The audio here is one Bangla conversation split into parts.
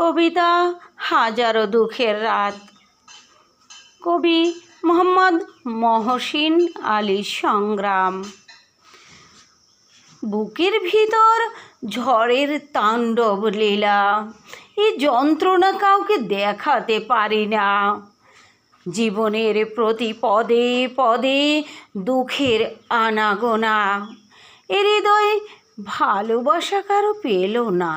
কবিতা হাজারো দুঃখের রাত। কবি মোহাম্মদ মহসিন আলী সংগ্রাম। বুকের ভিতর ঝড়ের তাণ্ডব লীলা, এই যন্ত্রণা কাউকে দেখাতে পারি না। জীবনের প্রতি পদে পদে দুঃখের আনাগোনা, এ হৃদয়ে ভালোবাসা কারো পেল না।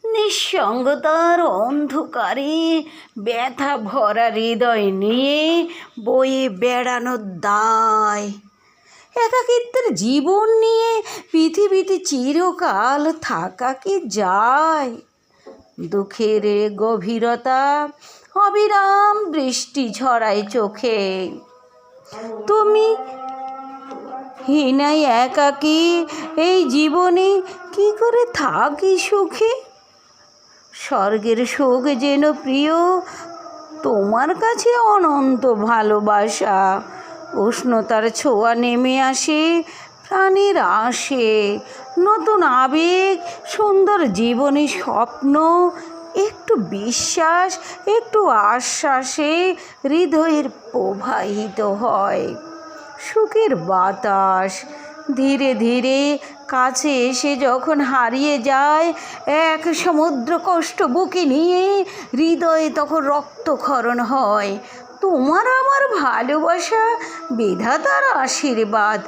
নিঃসঙ্গতার অন্ধকারে ব্যথা ভরা হৃদয় নিয়ে বয়ে বেড়ানোর দায়, একাকিত্বের জীবন নিয়ে পৃথিবীতে চিরকাল থাকা কি যায়? দুঃখের গভীরতা অবিরাম বৃষ্টি ঝরায় চোখে, তুমি হীনাই একাকী এই জীবনে কি করে থাকি সুখে? স্বর্গের সুখ যেন প্রিয়, তোমার কাছে অনন্ত ভালোবাসা। উষ্ণতার ছোঁয়া নেমে আসে প্রাণের আসে, নতুন আবেগ, সুন্দর জীবনের স্বপ্ন, একটু বিশ্বাস, একটু আশ্বাসে হৃদয়ের প্রবাহিত হয় সুখের বাতাস। ধীরে ধীরে কাছে এসে যখন হারিয়ে যায় এক সমুদ্র কষ্ট বুকে নিয়ে, হৃদয়ে তখন রক্তক্ষরণ হয়। তোমার আমার ভালোবাসা বিধাতার আশীর্বাদ,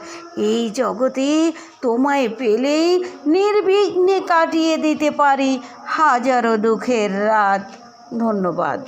এই জগতে তোমায় পেলে নির্বিঘ্নে কাটিয়ে দিতে পারি হাজারো দুঃখের রাত। ধন্যবাদ।